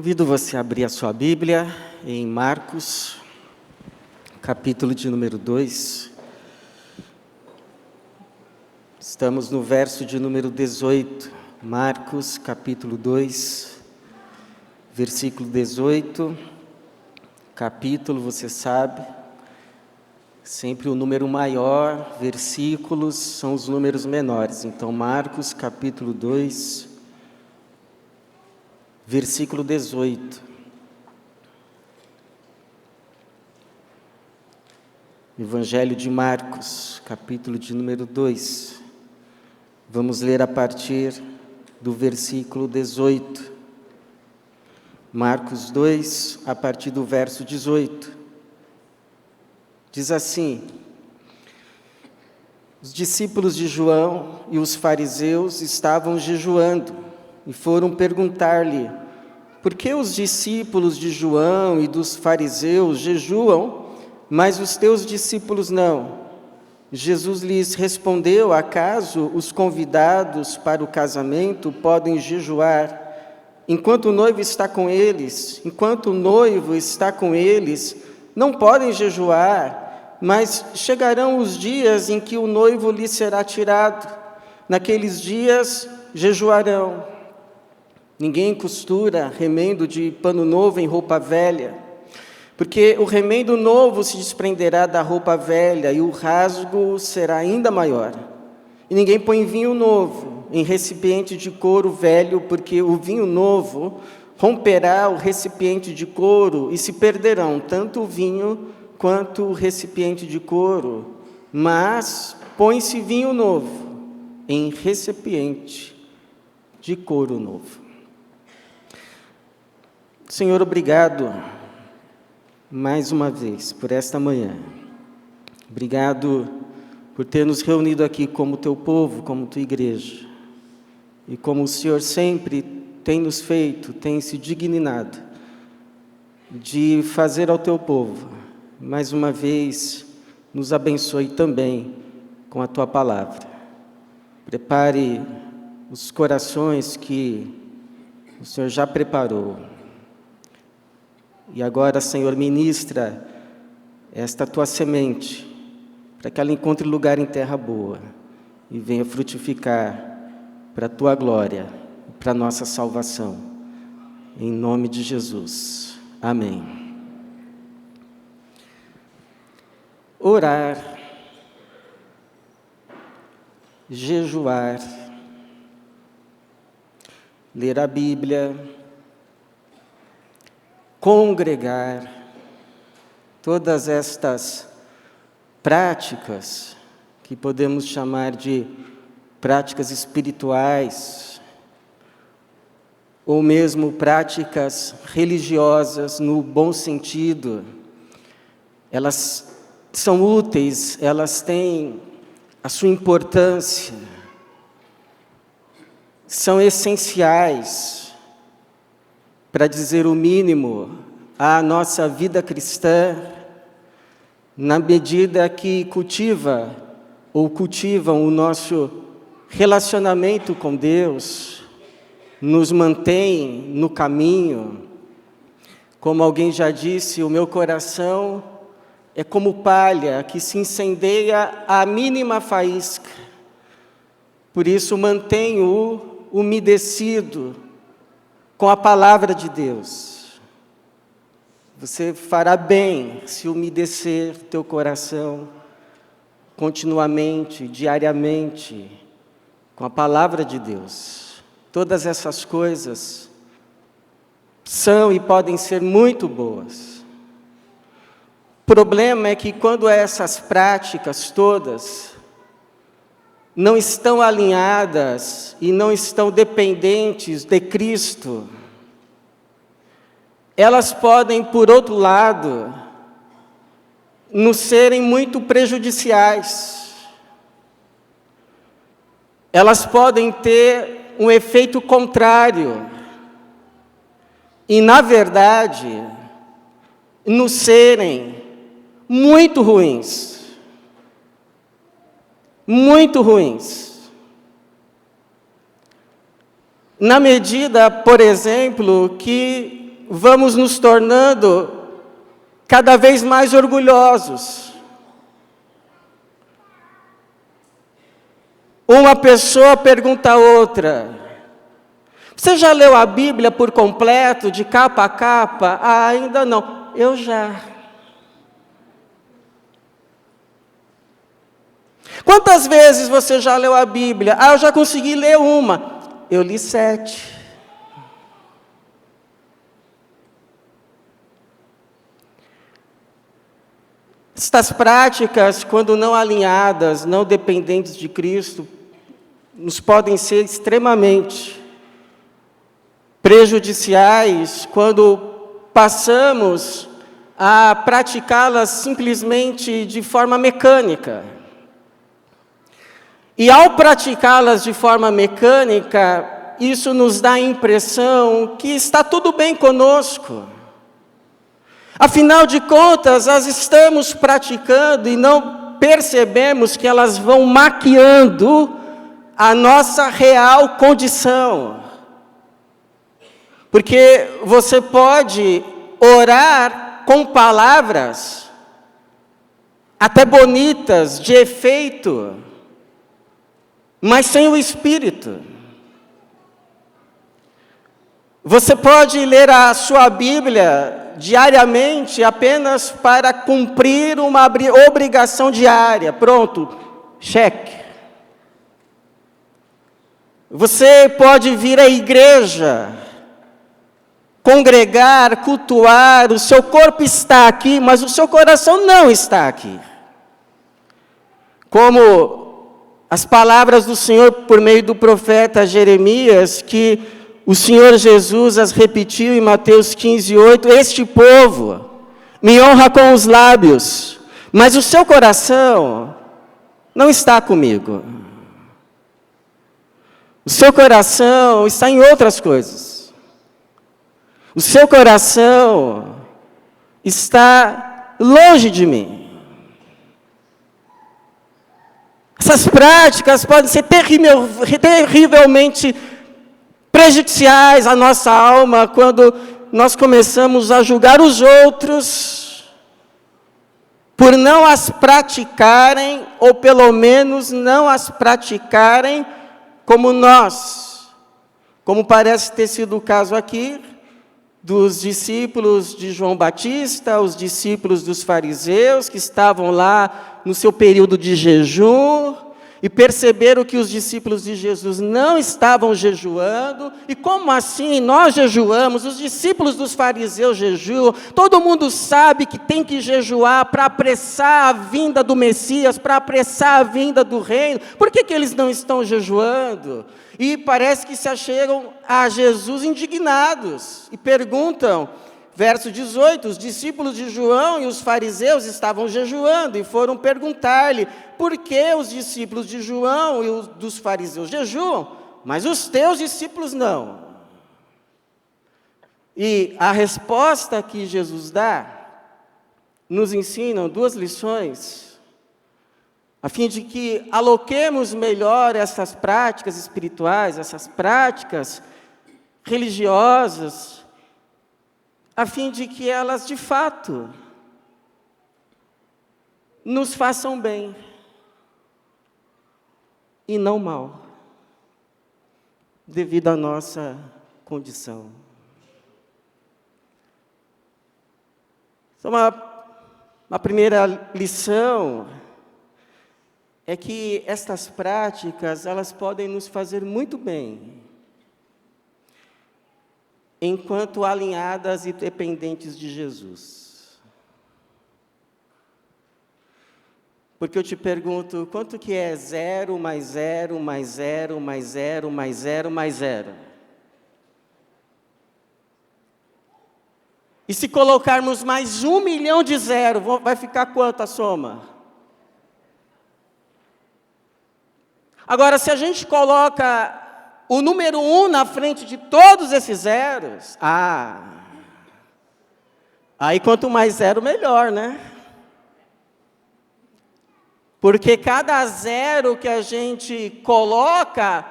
Convido você a abrir a sua Bíblia em Marcos, capítulo de número 2. Estamos no verso de número 18. Marcos, capítulo 2, versículo 18. Capítulo, você sabe, sempre o número maior, versículos são os números menores. Então, Marcos, capítulo 2, versículo 18. Evangelho de Marcos, capítulo de número 2. Vamos ler a partir do versículo 18. Marcos 2, a partir do verso 18. Diz assim: os discípulos de João e os fariseus estavam jejuando e foram perguntar-lhe: por que os discípulos de João e dos fariseus jejuam, mas os teus discípulos não? Jesus lhes respondeu: acaso os convidados para o casamento podem jejuar enquanto o noivo está com eles? Enquanto o noivo está com eles, não podem jejuar, mas chegarão os dias em que o noivo lhes será tirado. Naqueles dias jejuarão. Ninguém costura remendo de pano novo em roupa velha, porque o remendo novo se desprenderá da roupa velha e o rasgo será ainda maior. E ninguém põe vinho novo em recipiente de couro velho, porque o vinho novo romperá o recipiente de couro e se perderão tanto o vinho quanto o recipiente de couro. Mas põe-se vinho novo em recipiente de couro novo. Senhor, obrigado mais uma vez por esta manhã. Obrigado por ter nos reunido aqui como teu povo, como tua igreja. E como o Senhor sempre tem nos feito, tem se dignado de fazer ao teu povo. Mais uma vez, nos abençoe também com a tua palavra. Prepare os corações que o Senhor já preparou. E agora, Senhor, ministra esta tua semente, para que ela encontre lugar em terra boa e venha frutificar para a tua glória, para a nossa salvação. Em nome de Jesus. Amém. Orar, jejuar, ler a Bíblia, congregar, todas estas práticas que podemos chamar de práticas espirituais, ou mesmo práticas religiosas no bom sentido, elas são úteis, elas têm a sua importância, são essenciais, para dizer o mínimo, à nossa vida cristã, na medida que cultivam o nosso relacionamento com Deus, nos mantém no caminho. Como alguém já disse, o meu coração é como palha que se incendeia à mínima faísca. Por isso mantenho-o umedecido com a palavra de Deus. Você fará bem se umedecer teu coração continuamente, diariamente, com a palavra de Deus. Todas essas coisas são e podem ser muito boas. O problema é que quando essas práticas todas não estão alinhadas e não estão dependentes de Cristo, elas podem, por outro lado, nos serem muito prejudiciais. Elas podem ter um efeito contrário e, na verdade, nos serem muito ruins. Muito ruins. Na medida, por exemplo, que vamos nos tornando cada vez mais orgulhosos. Uma pessoa pergunta a outra: você já leu a Bíblia por completo, de capa a capa? Ah, ainda não. Eu já. Quantas vezes você já leu a Bíblia? Ah, eu já consegui ler uma. Eu li 7. Estas práticas, quando não alinhadas, não dependentes de Cristo, nos podem ser extremamente prejudiciais quando passamos a praticá-las simplesmente de forma mecânica. E ao praticá-las de forma mecânica, isso nos dá a impressão que está tudo bem conosco. Afinal de contas, as estamos praticando e não percebemos que elas vão maquiando a nossa real condição. Porque você pode orar com palavras, até bonitas, de efeito, mas sem o Espírito. Você pode ler a sua Bíblia diariamente apenas para cumprir uma obrigação diária. Pronto, cheque. Você pode vir à igreja, congregar, cultuar, o seu corpo está aqui, mas o seu coração não está aqui. Como as palavras do Senhor por meio do profeta Jeremias, que o Senhor Jesus as repetiu em Mateus 15:8, este povo me honra com os lábios, mas o seu coração não está comigo. O seu coração está em outras coisas. O seu coração está longe de mim. Essas práticas podem ser terrivelmente prejudiciais à nossa alma quando nós começamos a julgar os outros por não as praticarem, ou pelo menos não as praticarem como nós. Como parece ter sido o caso aqui, dos discípulos de João Batista, os discípulos dos fariseus, que estavam lá no seu período de jejum, e perceberam que os discípulos de Jesus não estavam jejuando. E como assim? Nós jejuamos, os discípulos dos fariseus jejuam, todo mundo sabe que tem que jejuar para apressar a vinda do Messias, para apressar a vinda do reino. Por que eles não estão jejuando? E parece que se achegam a Jesus indignados e perguntam, verso 18, os discípulos de João e os fariseus estavam jejuando e foram perguntar-lhe, por que os discípulos de João e os dos fariseus jejuam, mas os teus discípulos não? E a resposta que Jesus dá, nos ensina 2 lições, a fim de que aloquemos melhor essas práticas espirituais, essas práticas religiosas, a fim de que elas, de fato, nos façam bem e não mal, devido à nossa condição. Então, uma primeira lição é que estas práticas, elas podem nos fazer muito bem, enquanto alinhadas e dependentes de Jesus. Porque eu te pergunto, quanto que é 0 mais 0 mais 0 mais 0 mais 0 mais 0? E se colocarmos mais 1 milhão de 0, vai ficar quanto a soma? Agora, se a gente coloca o número 1 na frente de todos esses zeros, aí quanto mais 0, melhor, né? Porque cada 0 que a gente coloca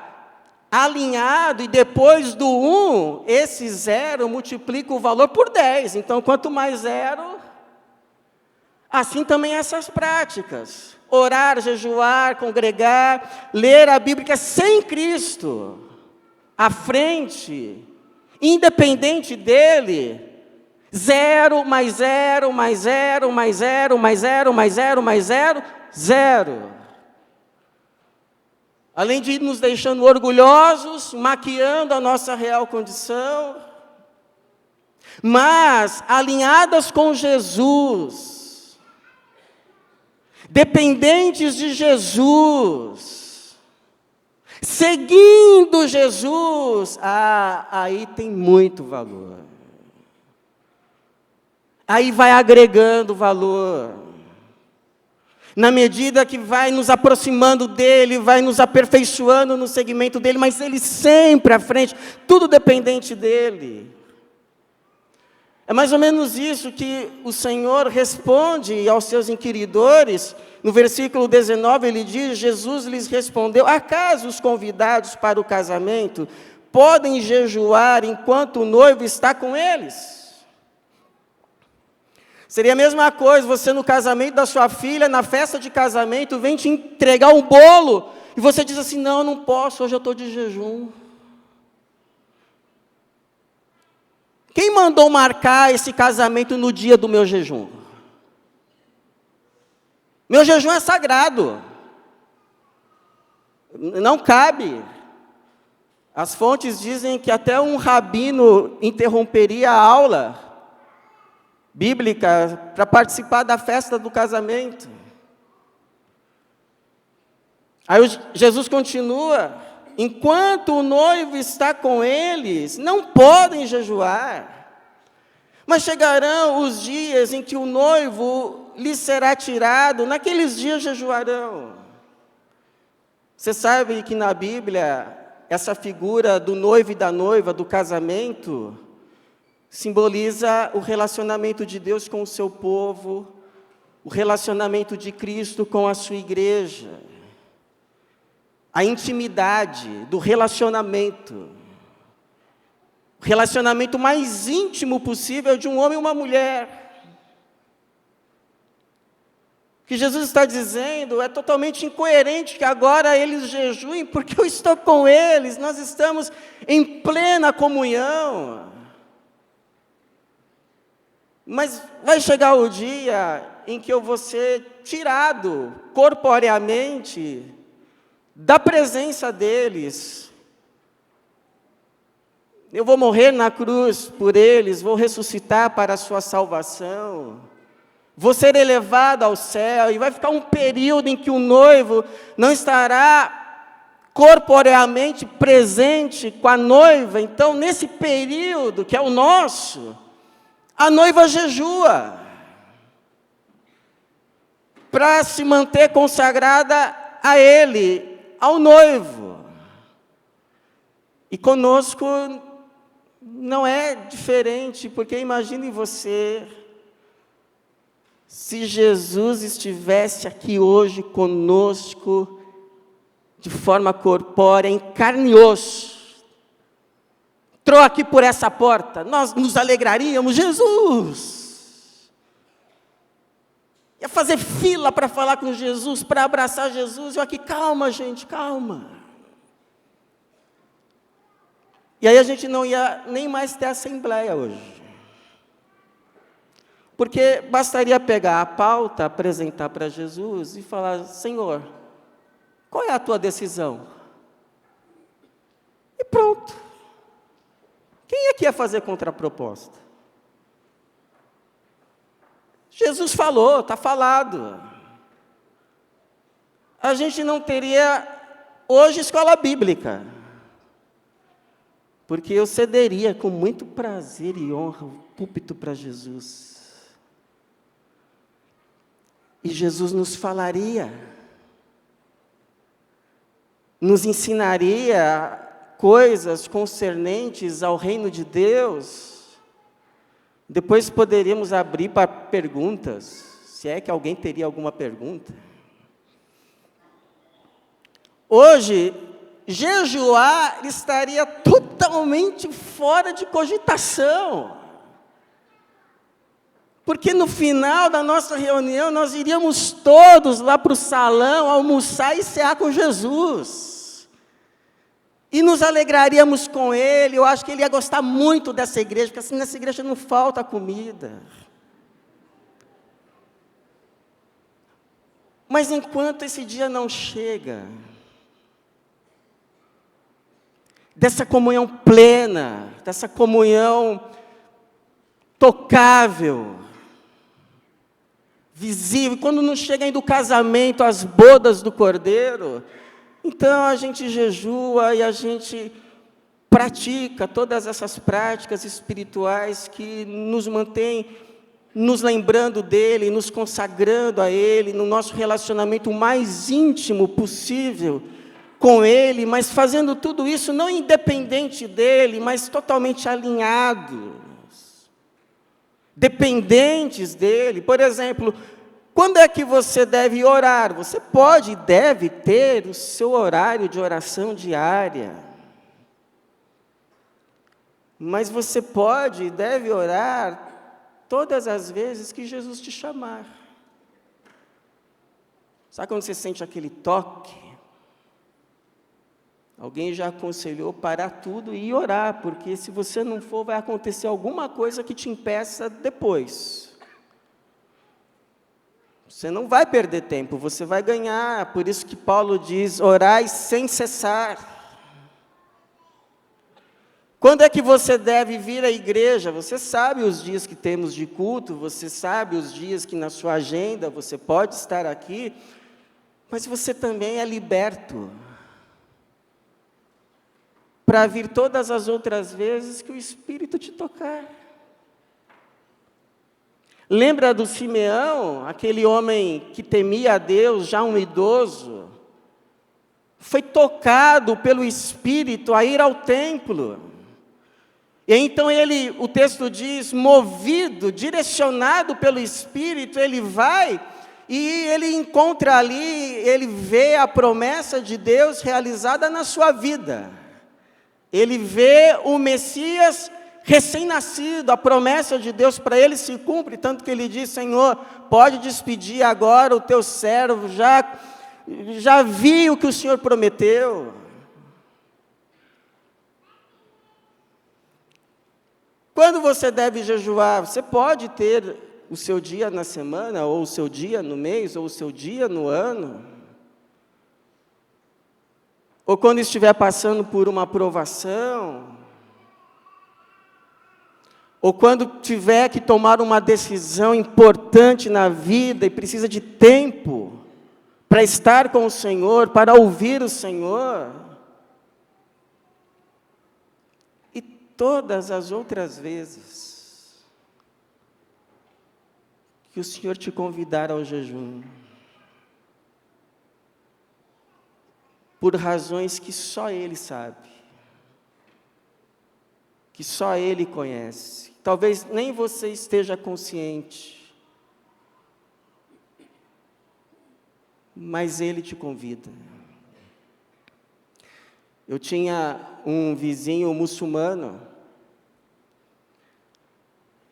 alinhado, e depois do 1, esse 0 multiplica o valor por 10. Então, quanto mais 0, assim também essas práticas. Orar, jejuar, congregar, ler a Bíblia sem Cristo à frente, independente dele, 0 mais 0 mais 0 mais 0 mais 0 mais 0 mais 0, 0. Além de ir nos deixando orgulhosos, maquiando a nossa real condição, mas alinhadas com Jesus, dependentes de Jesus, seguindo Jesus, aí tem muito valor. Aí vai agregando valor. Na medida que vai nos aproximando dele, vai nos aperfeiçoando no segmento dele, mas ele sempre à frente, tudo dependente dele. É mais ou menos isso que o Senhor responde aos seus inquiridores. No versículo 19 ele diz, Jesus lhes respondeu, acaso os convidados para o casamento podem jejuar enquanto o noivo está com eles? Seria a mesma coisa, você no casamento da sua filha, na festa de casamento, vem te entregar um bolo, e você diz assim, não, eu não posso, hoje eu estou de jejum. Quem mandou marcar esse casamento no dia do meu jejum? Meu jejum é sagrado. Não cabe. As fontes dizem que até um rabino interromperia a aula bíblica para participar da festa do casamento. Aí Jesus continua, enquanto o noivo está com eles, não podem jejuar, mas chegarão os dias em que o noivo lhes será tirado, naqueles dias jejuarão. Você sabe que na Bíblia, essa figura do noivo e da noiva, do casamento, simboliza o relacionamento de Deus com o seu povo, o relacionamento de Cristo com a sua igreja, a intimidade do relacionamento, o relacionamento mais íntimo possível de um homem e uma mulher. O que Jesus está dizendo é totalmente incoerente que agora eles jejuem, porque eu estou com eles, nós estamos em plena comunhão. Mas vai chegar o dia em que eu vou ser tirado corporeamente da presença deles. Eu vou morrer na cruz por eles, vou ressuscitar para a sua salvação, vou ser elevado ao céu, e vai ficar um período em que o noivo não estará corporeamente presente com a noiva. Então, nesse período que é o nosso, a noiva jejua para se manter consagrada a ele, ao noivo. E conosco não é diferente, porque imagine você, se Jesus estivesse aqui hoje conosco, de forma corpórea, em carne e osso, entrou aqui por essa porta, nós nos alegraríamos, Jesus! Ia fazer fila para falar com Jesus, para abraçar Jesus, eu aqui, calma gente, calma. E aí a gente não ia nem mais ter assembleia hoje. Porque bastaria pegar a pauta, apresentar para Jesus e falar, Senhor, qual é a tua decisão? E pronto. Quem é que ia fazer contraproposta? Jesus falou, está falado. A gente não teria hoje escola bíblica, porque eu cederia com muito prazer e honra o púlpito para Jesus. E Jesus nos falaria, nos ensinaria coisas concernentes ao reino de Deus. Depois poderíamos abrir para perguntas, se é que alguém teria alguma pergunta. Hoje, jejuar estaria totalmente fora de cogitação. Porque no final da nossa reunião, nós iríamos todos lá para o salão almoçar e cear com Jesus. E nos alegraríamos com Ele. Eu acho que Ele ia gostar muito dessa igreja, porque assim, nessa igreja não falta comida. Mas enquanto esse dia não chega, dessa comunhão plena, dessa comunhão tocável, visível, quando não chega ainda o casamento, as bodas do Cordeiro, então a gente jejua e a gente pratica todas essas práticas espirituais que nos mantêm nos lembrando dEle, nos consagrando a Ele, no nosso relacionamento mais íntimo possível com Ele, mas fazendo tudo isso não independente dEle, mas totalmente alinhados, dependentes dEle. Por exemplo, quando é que você deve orar? Você pode e deve ter o seu horário de oração diária. Mas você pode e deve orar todas as vezes que Jesus te chamar. Sabe quando você sente aquele toque? Alguém já aconselhou parar tudo e orar, porque se você não for, vai acontecer alguma coisa que te impeça depois. Você não vai perder tempo, você vai ganhar. Por isso que Paulo diz, orai sem cessar. Quando é que você deve vir à igreja? Você sabe os dias que temos de culto, você sabe os dias que na sua agenda você pode estar aqui, mas você também é liberto para vir todas as outras vezes que o Espírito te tocar. Lembra do Simeão, aquele homem que temia a Deus, já um idoso, foi tocado pelo Espírito a ir ao templo. E então ele, o texto diz, movido, direcionado pelo Espírito, ele vai e ele encontra ali, ele vê a promessa de Deus realizada na sua vida. Ele vê o Messias recém-nascido, a promessa de Deus para ele se cumpre, tanto que ele diz, Senhor, pode despedir agora o teu servo, já vi o que o Senhor prometeu. Quando você deve jejuar? Você pode ter o seu dia na semana, ou o seu dia no mês, ou o seu dia no ano. Ou quando estiver passando por uma provação. Ou quando tiver que tomar uma decisão importante na vida e precisa de tempo para estar com o Senhor, para ouvir o Senhor. E todas as outras vezes que o Senhor te convidar ao jejum, por razões que só Ele sabe, que só Ele conhece, talvez nem você esteja consciente, mas Ele te convida. Eu tinha um vizinho muçulmano,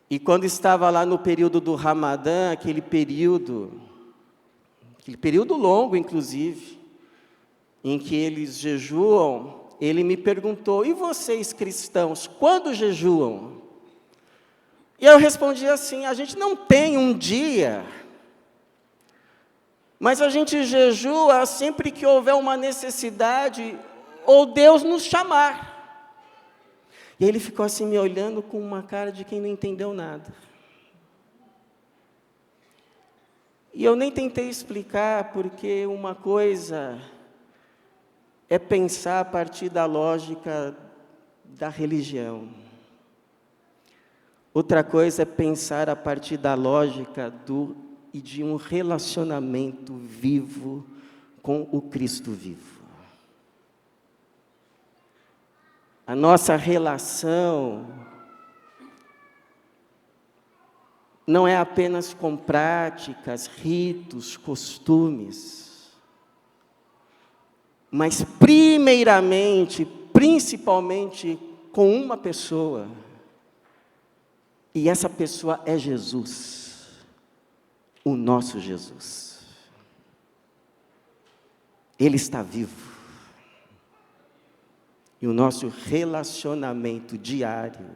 e quando estava lá no período do Ramadã, aquele período longo, inclusive, em que eles jejuam, ele me perguntou, e vocês cristãos, quando jejuam? E eu respondi assim, a gente não tem um dia, mas a gente jejua sempre que houver uma necessidade, ou Deus nos chamar. E ele ficou assim me olhando com uma cara de quem não entendeu nada. E eu nem tentei explicar, porque uma coisa é pensar a partir da lógica da religião. Outra coisa é pensar a partir da lógica e de um relacionamento vivo com o Cristo vivo. A nossa relação não é apenas com práticas, ritos, costumes. mas primeiramente, principalmente com uma pessoa. E essa pessoa é Jesus, o nosso Jesus. Ele está vivo. E o nosso relacionamento diário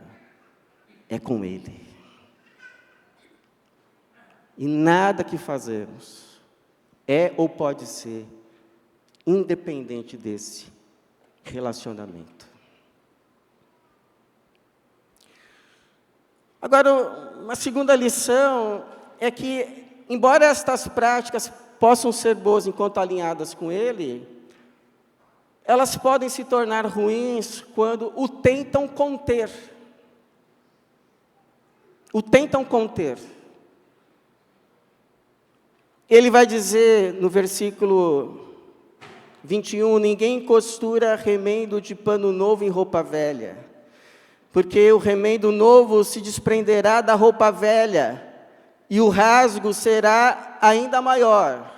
é com Ele. E nada que fazemos é ou pode ser independente desse relacionamento. Agora, uma segunda lição é que, embora estas práticas possam ser boas enquanto alinhadas com Ele, elas podem se tornar ruins quando o tentam conter. O tentam conter. Ele vai dizer no versículo 21, ninguém costura remendo de pano novo em roupa velha, porque o remendo novo se desprenderá da roupa velha, e o rasgo será ainda maior.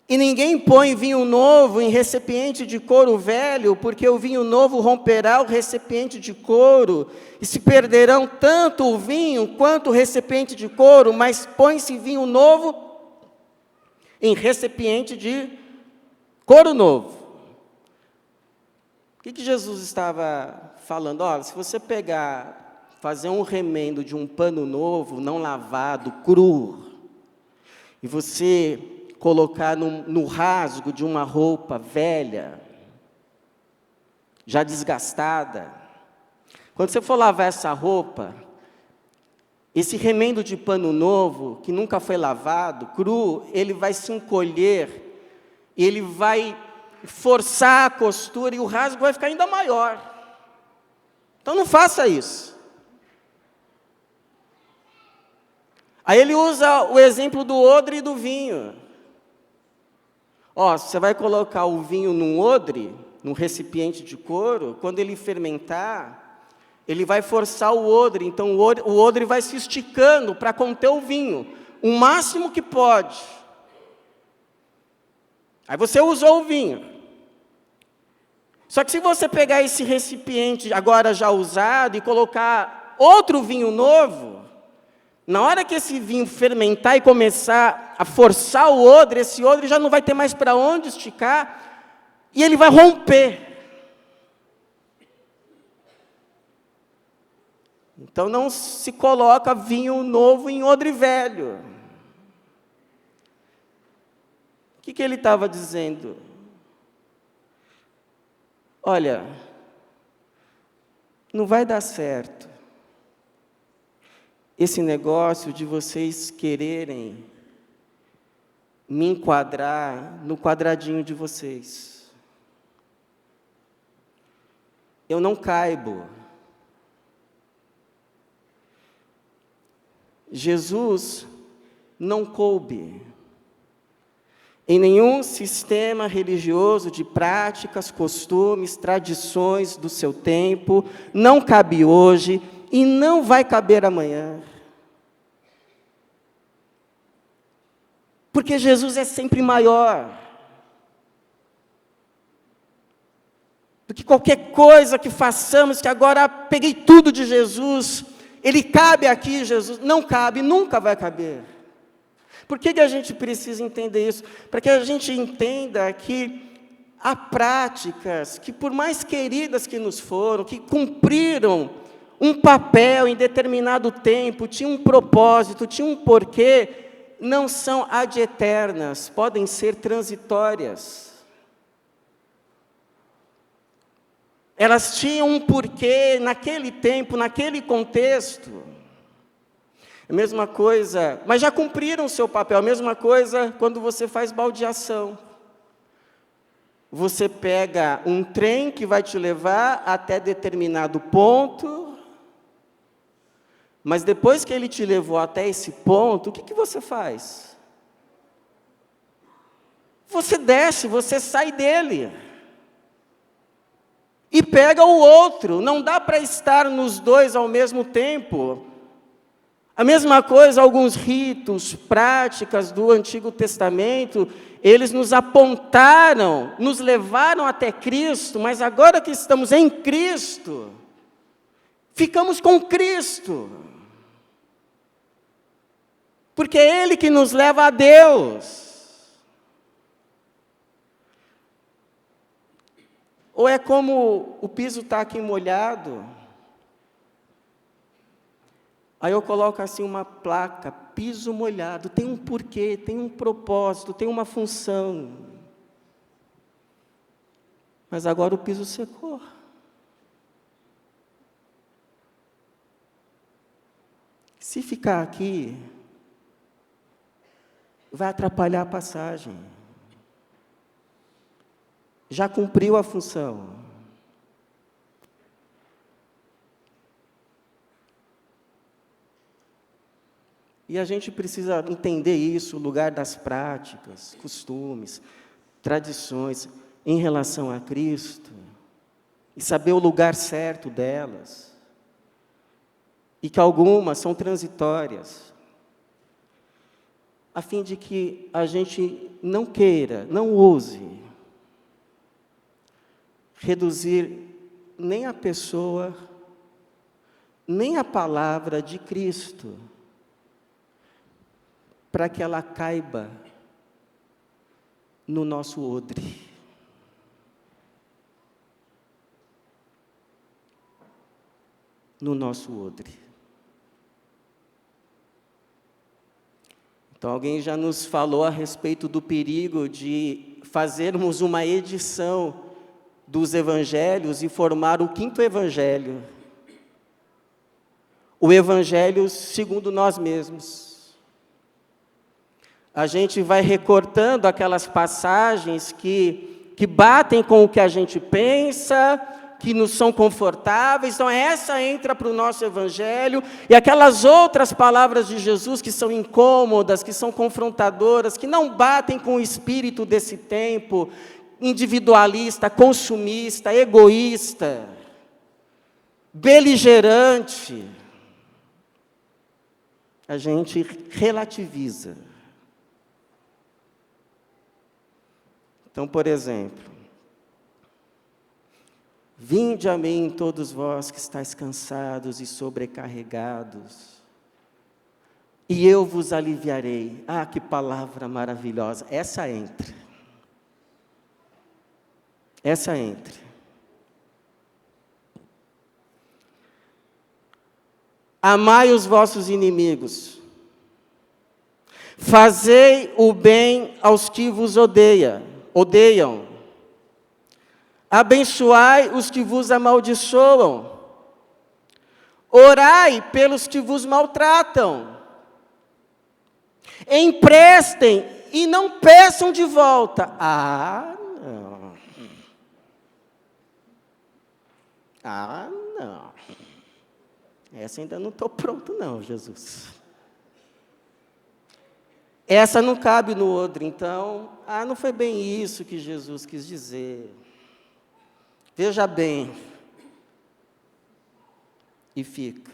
E ninguém põe vinho novo em recipiente de couro velho, porque o vinho novo romperá o recipiente de couro, e se perderão tanto o vinho quanto o recipiente de couro, mas põe-se vinho novo em recipiente de couro novo. O que Jesus estava falando? Olha, se você fazer um remendo de um pano novo, não lavado, cru, e você colocar no rasgo de uma roupa velha, já desgastada, quando você for lavar essa roupa, esse remendo de pano novo, que nunca foi lavado, cru, ele vai se encolher, ele vai forçar a costura e o rasgo vai ficar ainda maior. Então não faça isso. Aí ele usa o exemplo do odre e do vinho. Você vai colocar o vinho num odre, num recipiente de couro, quando ele fermentar, ele vai forçar o odre, então o odre vai se esticando para conter o vinho, o máximo que pode. Aí você usou o vinho. Só que se você pegar esse recipiente agora já usado e colocar outro vinho novo, na hora que esse vinho fermentar e começar a forçar o odre, esse odre já não vai ter mais para onde esticar, e ele vai romper. Então não se coloca vinho novo em odre velho. O que ele estava dizendo? Olha, não vai dar certo esse negócio de vocês quererem me enquadrar no quadradinho de vocês. Eu não caibo. Jesus não coube em nenhum sistema religioso de práticas, costumes, tradições do seu tempo, não cabe hoje e não vai caber amanhã. Porque Jesus é sempre maior do que qualquer coisa que façamos, que agora peguei tudo de Jesus, ele cabe aqui, Jesus. Não cabe, nunca vai caber. Por que a gente precisa entender isso? Para que a gente entenda que há práticas que, por mais queridas que nos foram, que cumpriram um papel em determinado tempo, tinham um propósito, tinham um porquê, não são ad eternas, podem ser transitórias. Elas tinham um porquê naquele tempo, naquele contexto. A mesma coisa, mas já cumpriram o seu papel. A mesma coisa quando você faz baldeação. Você pega um trem que vai te levar até determinado ponto, mas depois que ele te levou até esse ponto, o que você faz? Você desce, você sai dele. E pega o outro. Não dá para estar nos dois ao mesmo tempo. A mesma coisa, alguns ritos, práticas do Antigo Testamento, eles nos apontaram, nos levaram até Cristo, mas agora que estamos em Cristo, ficamos com Cristo. Porque é Ele que nos leva a Deus. Ou é como o piso está aqui molhado, aí eu coloco assim uma placa, piso molhado, tem um porquê, tem um propósito, tem uma função. Mas agora o piso secou. Se ficar aqui, vai atrapalhar a passagem. Já cumpriu a função. E a gente precisa entender isso, o lugar das práticas, costumes, tradições em relação a Cristo, e saber o lugar certo delas, e que algumas são transitórias, a fim de que a gente não queira, não ouse reduzir nem a pessoa, nem a palavra de Cristo, para que ela caiba no nosso odre. No nosso odre. Então, alguém já nos falou a respeito do perigo de fazermos uma edição dos evangelhos e formar o 5º evangelho. O evangelho segundo nós mesmos. A gente vai recortando aquelas passagens que batem com o que a gente pensa, que nos são confortáveis, então essa entra para o nosso evangelho, e aquelas outras palavras de Jesus que são incômodas, que são confrontadoras, que não batem com o espírito desse tempo, individualista, consumista, egoísta, beligerante, a gente relativiza. Então, por exemplo, vinde a mim todos vós que estáis cansados e sobrecarregados, e eu vos aliviarei. Ah, que palavra maravilhosa, essa entra. Essa entra. Amai os vossos inimigos, fazei o bem aos que vos odeiam, abençoai os que vos amaldiçoam, orai pelos que vos maltratam, emprestem e não peçam de volta. Não. Essa ainda não estou pronto não, Jesus. Essa não cabe no odre, então, não foi bem isso que Jesus quis dizer. Veja bem. E fica.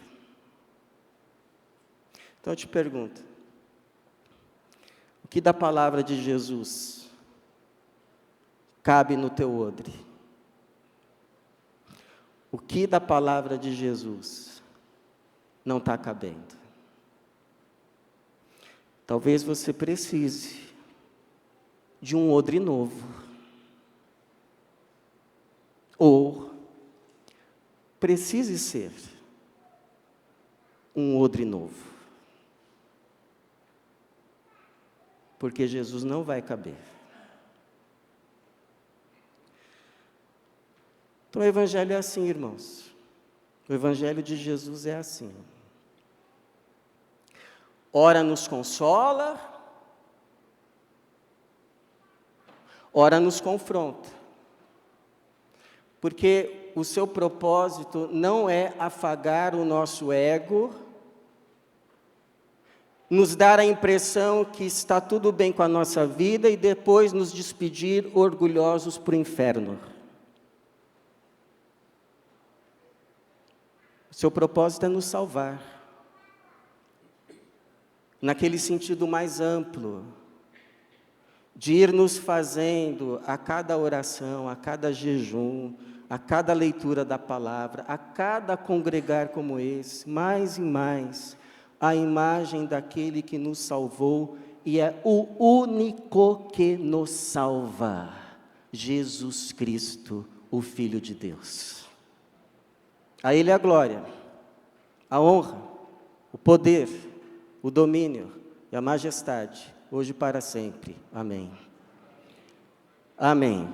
Então eu te pergunto, o que da palavra de Jesus cabe no teu odre? O que da palavra de Jesus não está cabendo? Talvez você precise de um odre novo. Ou precise ser um odre novo. Porque Jesus não vai caber. Então o Evangelho é assim, irmãos. O Evangelho de Jesus é assim. Ora nos consola, ora nos confronta. Porque o seu propósito não é afagar o nosso ego, nos dar a impressão que está tudo bem com a nossa vida e depois nos despedir orgulhosos para o inferno. O seu propósito é nos salvar. naquele sentido mais amplo, de ir nos fazendo a cada oração, a cada jejum, a cada leitura da palavra, a cada congregar como esse, mais e mais, a imagem daquele que nos salvou e é o único que nos salva, Jesus Cristo, o Filho de Deus. A Ele a glória, a honra, o poder, o domínio e a majestade, hoje e para sempre. Amém. Amém.